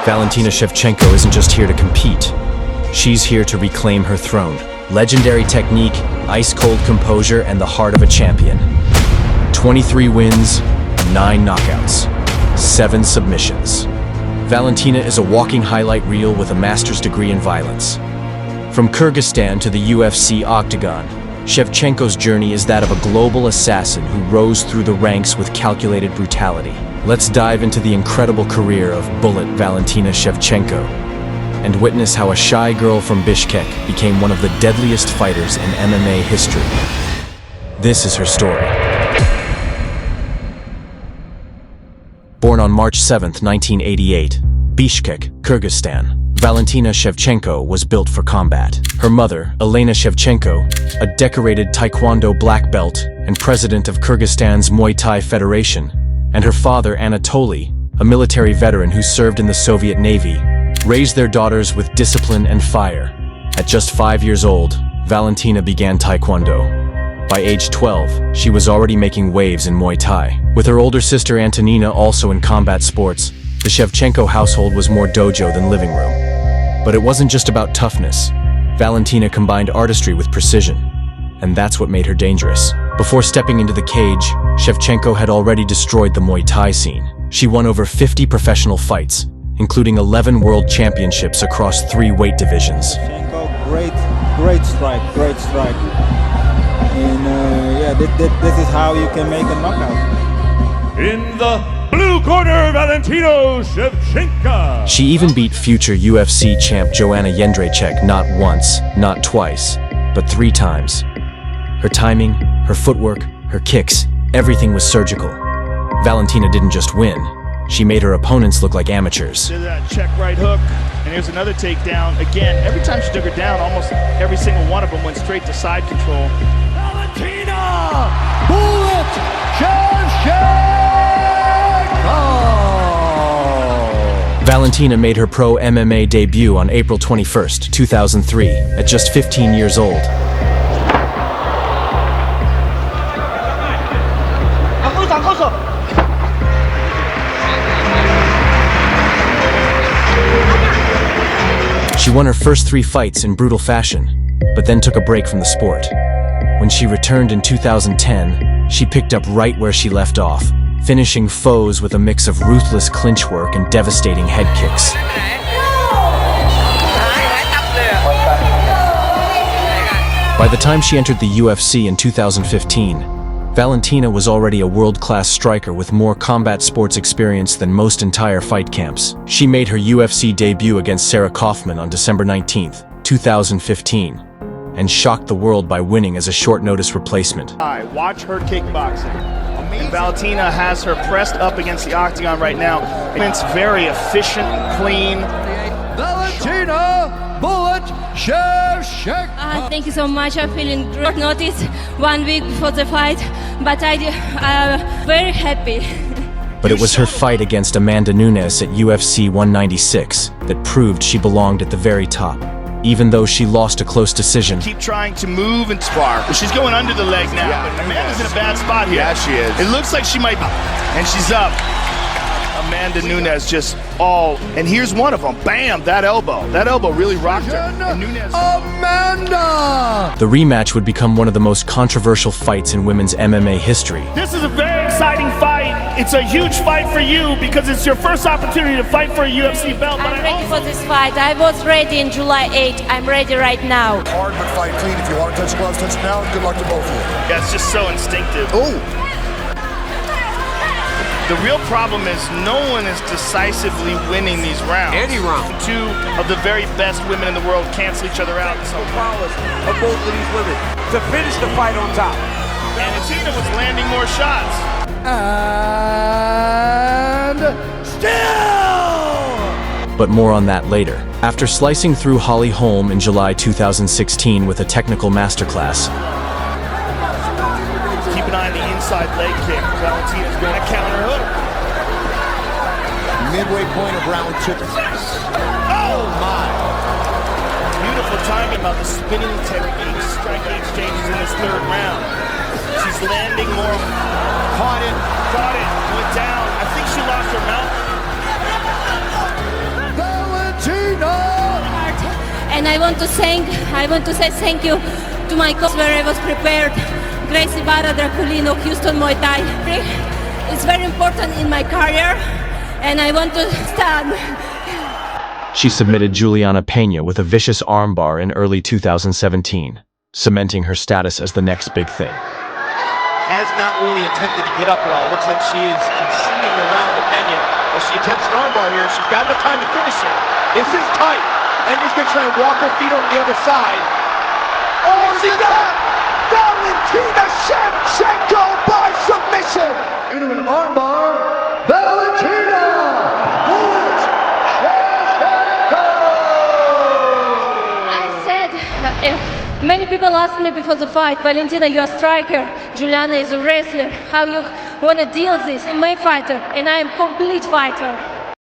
Valentina Shevchenko isn't just here to compete. She's here to reclaim her throne. Legendary technique, ice-cold composure, and the heart of a champion. 23 wins, 9 knockouts, 7 submissions. Valentina is a walking highlight reel with a master's degree in violence. From Kyrgyzstan to the UFC octagon, Shevchenko's journey is that of a global assassin who rose through the ranks with calculated brutality. Let's dive into the incredible career of Bullet Valentina Shevchenko and witness how a shy girl from Bishkek became one of the deadliest fighters in MMA history. This is her story. Born on March 7, 1988, Bishkek, Kyrgyzstan, Valentina Shevchenko was built for combat. Her mother, Elena Shevchenko, a decorated Taekwondo black belt and president of Kyrgyzstan's Muay Thai Federation, and her father, Anatoly, a military veteran who served in the Soviet Navy, raised their daughters with discipline and fire. At just 5 years old, Valentina began Taekwondo. By age 12, she was already making waves in Muay Thai. With her older sister Antonina also in combat sports, the Shevchenko household was more dojo than living room. But it wasn't just about toughness. Valentina combined artistry with precision, and that's what made her dangerous. Before stepping into the cage, Shevchenko had already destroyed the Muay Thai scene. She won over 50 professional fights, including 11 world championships across 3 weight divisions. Shevchenko, great strike. And this is how you can make a knockout. In the blue corner, Valentina Shevchenko. She even beat future UFC champ Joanna Jędrzejczyk not once, not twice, but 3 times. Her timing, her footwork, her kicks, everything was surgical. Valentina didn't just win, she made her opponents look like amateurs. That check right hook, and here's another takedown. Again, every time she took her down, almost every single one of them went straight to side control. Valentina Bullet Shevchenko. Valentina made her pro MMA debut on April 21, 2003, at just 15 years old. She won her first 3 fights in brutal fashion, but then took a break from the sport. When she returned in 2010, she picked up right where she left off, finishing foes with a mix of ruthless clinch work and devastating head kicks. By the time she entered the UFC in 2015, Valentina was already a world-class striker with more combat sports experience than most entire fight camps. She made her UFC debut against Sarah Kaufman on December 19, 2015, and shocked the world by winning as a short-notice replacement. Watch her kickboxing. And Valentina has her pressed up against the octagon right now. It's very efficient, clean. Valentina Bullet Shevchenko. Thank you so much. I'm feeling short notice 1 week before the fight, but I'm very happy. But it was her fight against Amanda Nunes at UFC 196 that proved she belonged at the very top, even though she lost a close decision. Keep trying to move and spar. Well, she's going under the leg now. Yeah, Amanda's in a bad spot here. Yeah, she is. It looks like she might be. And she's up. Amanda Nunes just and here's one of them. Bam, that elbow. That elbow really rocked her. And Nunes. Amanda! The rematch would become one of the most controversial fights in women's MMA history. This is a very exciting fight. It's a huge fight for you because it's your first opportunity to fight for a UFC belt. I'm ready for this fight. I was ready in July 8. I'm ready right now. Hard but fight clean. If you want to touch the gloves, touch them now. Good luck to both of you. Yeah, it's just so instinctive. Oh! The real problem is no one is decisively winning these rounds. Any round. 2 of the very best women in the world cancel each other out. So prowess of both of these women to finish the fight on top. Valentina was landing more shots. And still! But more on that later. After slicing through Holly Holm in July 2016 with a technical masterclass, Keep an eye on the inside leg kick. Valentina's going to counter hook. Midway point of round 2. Oh my! Beautiful timing about the spinning technique, striking exchanges in this 3rd round. She's landing more. Caught it. Went down. I think she lost her mount. And I want to say thank you to my coach where I was prepared, Gracie Barra, Draculino, Houston Muay Thai. It's very important in my career, and I want to stand. She submitted Juliana Pena with a vicious armbar in early 2017, cementing her status as the next big thing. Has not really attempted to get up at all. Looks like she is conceding around the Pena. As she attempts an armbar here, she's got enough time to finish it. This is tight. Pena's going to try and walk her feet over the other side. Oh, she got Valentina Shevchenko by submission. Into an armbar, Valentina Shevchenko. I said, many people asked me before the fight, Valentina, you're a striker, Juliana is a wrestler, how you want to deal with this? I'm a fighter, and I am a complete fighter.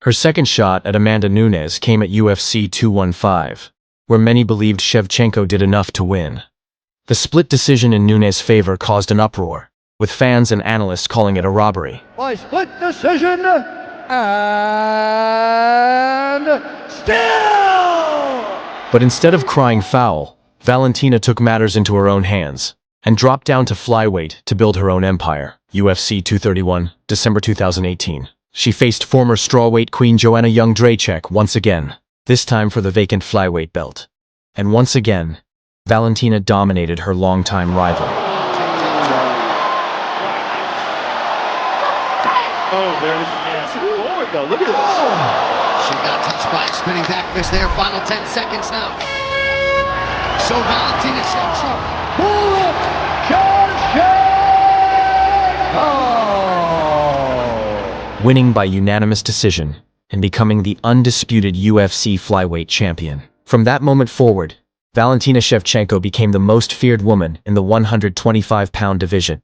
Her second shot at Amanda Nunes came at UFC 215, where many believed Shevchenko did enough to win. The split decision in Nunes' favor caused an uproar, with fans and analysts calling it a robbery. By split decision, and still! But instead of crying foul, Valentina took matters into her own hands and dropped down to flyweight to build her own empire. UFC 231, December 2018. She faced former strawweight queen Joanna Jędrzejczyk once again, this time for the vacant flyweight belt. And once again, Valentina dominated her longtime rival. Oh, there's forward though. Look at this. She got touched by a spinning back fist there. Final 10 seconds now. So Valentina Shevchenko. Bullet Shevchenko! Winning by unanimous decision and becoming the undisputed UFC flyweight champion. From that moment forward, Valentina Shevchenko became the most feared woman in the 125-pound division.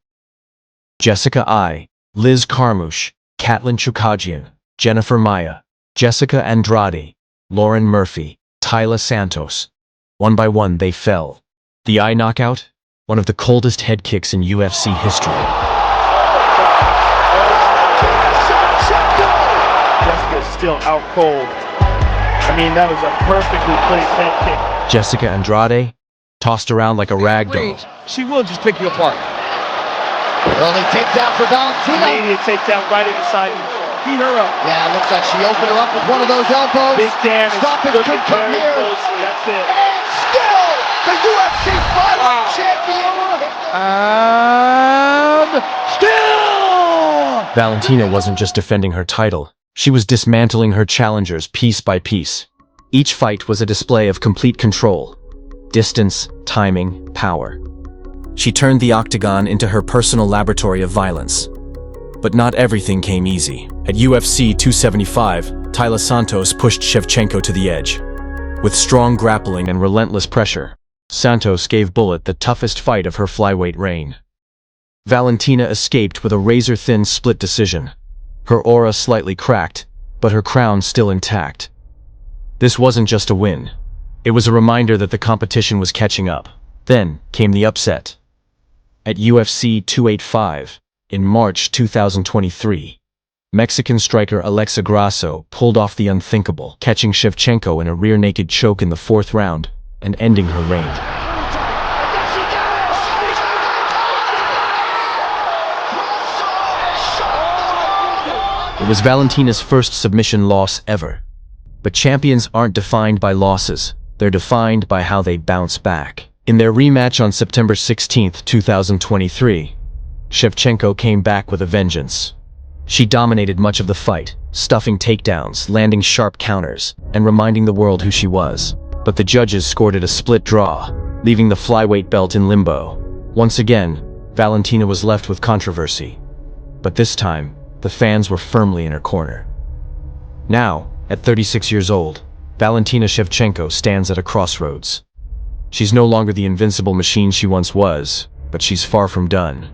Jessica I, Liz Carmouche, Katlyn Chookagian, Jennifer Maia, Jessica Andrade, Lauren Murphy, Taila Santos. One by one, they fell. The eye knockout? One of the coldest head kicks in UFC history. Jessica's still out cold. I mean, that was a perfectly placed head kick. Jessica Andrade tossed around like a rag doll. She will just pick you apart. Early takedown for Valentina. Immediate takedown right inside. Beat her up. Yeah, looks like she opened her up with one of those elbows. Big Dan is Stop it, looking could come very here. closely. That's it. And still the UFC flyweight champion. And still! Valentina wasn't just defending her title. She was dismantling her challengers piece by piece. Each fight was a display of complete control. Distance, timing, power. She turned the octagon into her personal laboratory of violence. But not everything came easy. At UFC 275, Taila Santos pushed Shevchenko to the edge. With strong grappling and relentless pressure, Santos gave Bullet the toughest fight of her flyweight reign. Valentina escaped with a razor-thin split decision. Her aura slightly cracked, but her crown still intact. This wasn't just a win. It was a reminder that the competition was catching up. Then came the upset. At UFC 285, in March 2023, Mexican striker Alexa Grasso pulled off the unthinkable, catching Shevchenko in a rear-naked choke in the 4th round and ending her reign. It was Valentina's first submission loss ever. But champions aren't defined by losses, they're defined by how they bounce back. In their rematch on September 16, 2023, Shevchenko came back with a vengeance. She dominated much of the fight, stuffing takedowns, landing sharp counters, and reminding the world who she was. But the judges scored it a split draw, leaving the flyweight belt in limbo. Once again, Valentina was left with controversy. But this time, the fans were firmly in her corner. Now, at 36 years old, Valentina Shevchenko stands at a crossroads. She's no longer the invincible machine she once was, but she's far from done.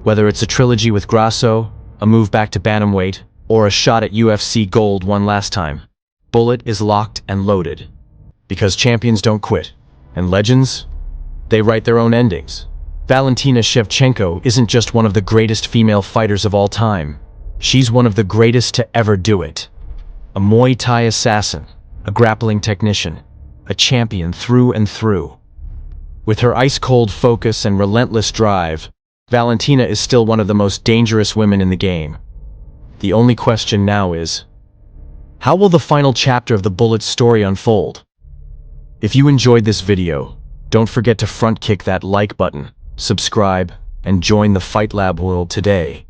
Whether it's a trilogy with Grasso, a move back to bantamweight, or a shot at UFC gold one last time, Bullet is locked and loaded. Because champions don't quit, and legends, they write their own endings. Valentina Shevchenko isn't just one of the greatest female fighters of all time. She's one of the greatest to ever do it. A Muay Thai assassin, a grappling technician, a a champion through and through. With her ice-cold focus and relentless drive, Valentina is still one of the most dangerous women in the game. The only question now is, how will the final chapter of the Bullet's story unfold? If you enjoyed this video, don't forget to front kick that like button, subscribe, and join the Fight Lab world today.